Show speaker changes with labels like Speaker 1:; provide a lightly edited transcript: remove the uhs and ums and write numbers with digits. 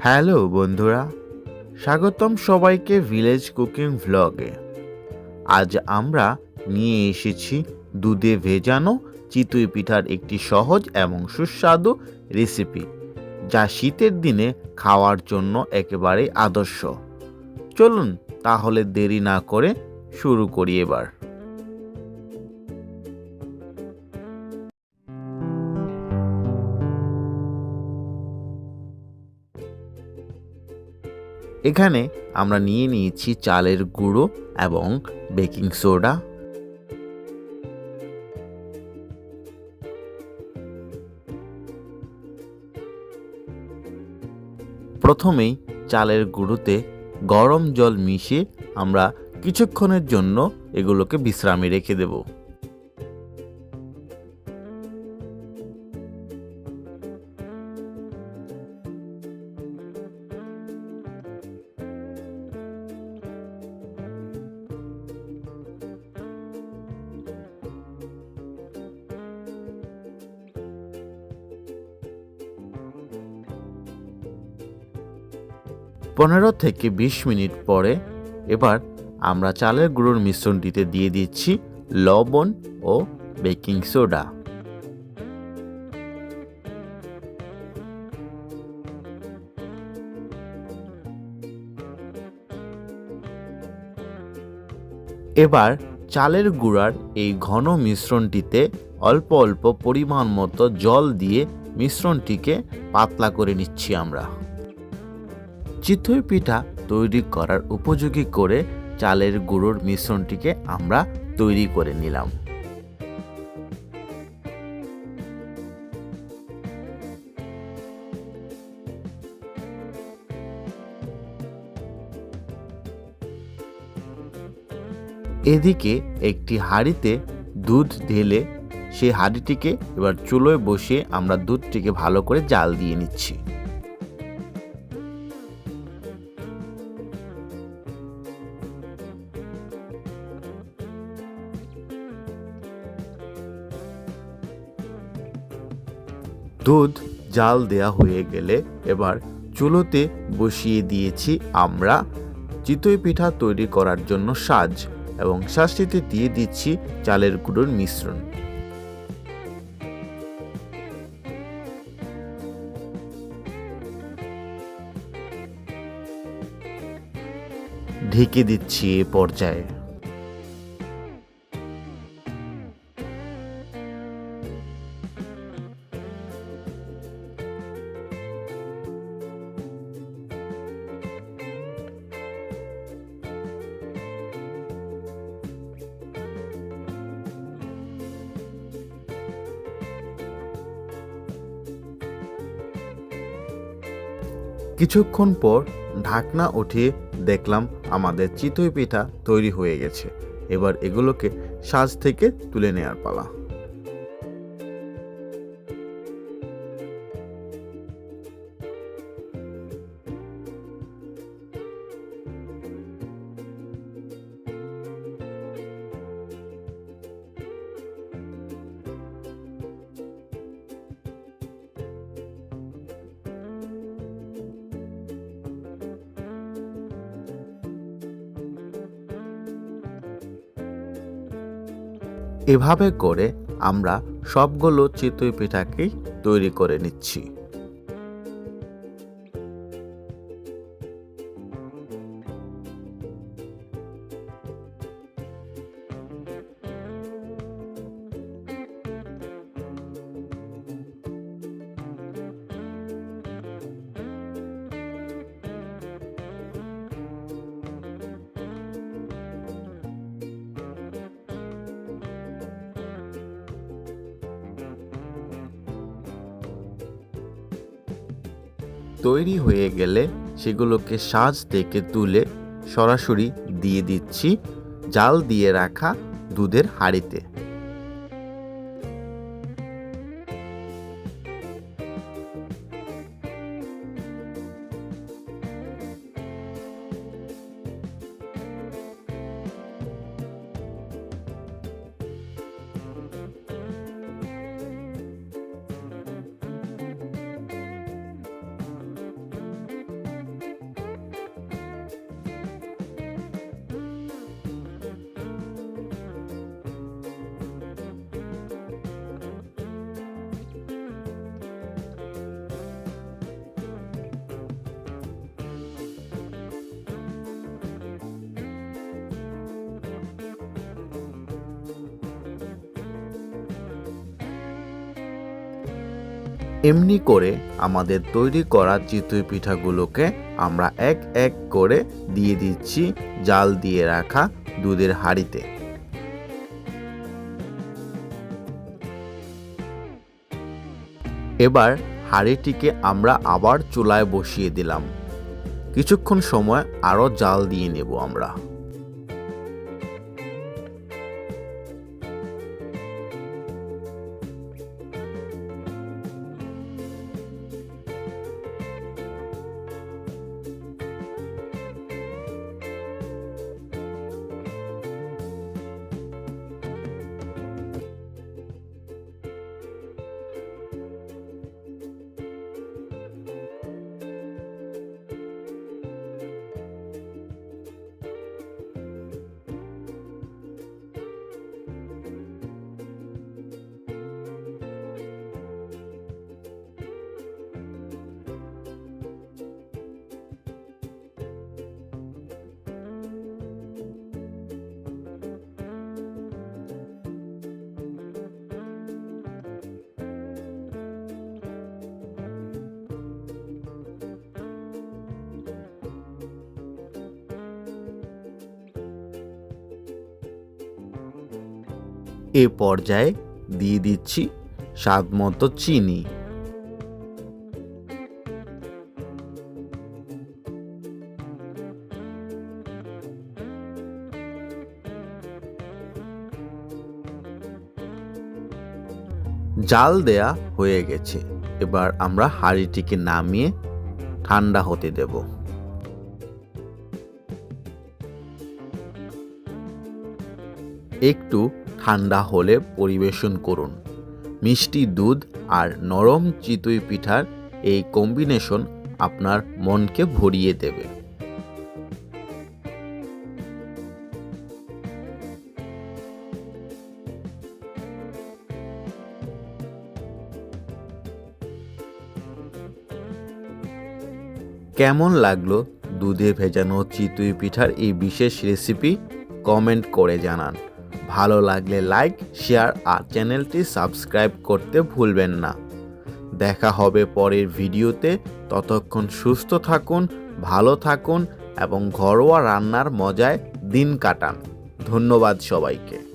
Speaker 1: Hello বন্ধুরা, স্বাগতম সবাইকে ভিলেজ কুকিং ভ্লগে। আজ আমরা নিয়ে এসেছি দুধে ভেজানো চিতই পিঠার একটি সহজ এবং সুস্বাদু রেসিপি, যা শীতের দিনে খাওয়ার জন্য একেবারে আদর্শ। চলুন তাহলে দেরি না করে শুরু করি এবার। এখানে আমরা নিয়ে নিয়েছি চালের গুঁড়ো এবং বেকিং সোডা। প্রথমেই চালের গুঁড়োতে গরম জল মিশিয়ে আমরা কিছুক্ষণের জন্য এগুলোকে বিশ্রামে রেখে দেব। পনেরো থেকে 20 মিনিট পরে এবার আমরা চালের গুঁড়োর মিশ্রণটিতে দিয়ে দিচ্ছি লবণ ও বেকিং সোডা। এবার চালের গুঁড়ার এই ঘন মিশ্রণটিতে অল্প অল্প পরিমাণ মতো জল দিয়ে মিশ্রণটিকে পাতলা করে নিচ্ছি আমরা। চিতই পিঠা তৈরি করার উপযোগী করে চালের গুঁড়োর মিশ্রণটিকে আমরা তৈরি করে নিলাম। এদিকে একটি হাঁড়িতে দুধ ঢেলে সেই হাঁড়িটিকে এবার চুলোয় বসিয়ে আমরা দুধটিকে ভালো করে জাল দিয়ে নিচ্ছি। দুধ জাল দেয়া হয়ে গেলে এবার চুলোতে বসিয়ে দিয়েছি আমরা চিতই পিঠা তৈরি করার জন্য সাজ, এবং সাজটিতে দিয়ে দিচ্ছি চালের গুঁড়োর মিশ্রণ। ঢেকে দিচ্ছি এ পর্যায়ে। কিছুক্ষণ পর ঢাকনা উঠিয়ে দেখলাম আমাদের চিতই পিঠা তৈরি হয়ে গেছে। এবার এগুলোকে সাজ থেকে তুলে নেওয়ার পালা। এভাবে করে আমরা সবগুলো চিতই পিঠাকেই তৈরি করে নিচ্ছি। তৈরি হয়ে গেলে সেগুলোকে সাজ থেকে তুলে সরাসরি দিয়ে দিচ্ছি জাল দিয়ে রাখা দুধের হাঁড়িতে। এমনি করে আমাদের তৈরি করা চিতই পিঠাগুলোকে আমরা এক এক করে দিয়ে দিচ্ছি জাল দিয়ে রাখা দুধের হাঁড়িতে। এবার হাঁড়িটিকে আমরা আবার চুলায় বসিয়ে দিলাম। কিছুক্ষণ সময় আরও জাল দিয়ে নেব আমরা। এ পর্যায়ে দিয়ে দিচ্ছি স্বাদমতো চিনি। জাল দেয়া হয়ে গেছে। এবার আমরা হাঁড়িটিকে নামিয়ে ঠান্ডা হতে দেব। একটু ঠান্ডা হলে পরিবেশন করুন। মিষ্টি দুধ আর নরম চিতই পিঠার এই কম্বিনেশন আপনার মনকে ভরিয়ে দেবে। কেমন লাগলো দুধে ভেজানো চিতই পিঠার এই বিশেষ রেসিপি? কমেন্ট করে জানান। ভালো লাগলে লাইক, শেয়ার আর চ্যানেলটি সাবস্ক্রাইব করতে ভুলবেন না। দেখা হবে পরের ভিডিওতে। ততক্ষণ সুস্থ থাকুন, ভালো থাকুন এবং ঘরোয়া রান্নার মজায় দিন কাটান। ধন্যবাদ সবাইকে।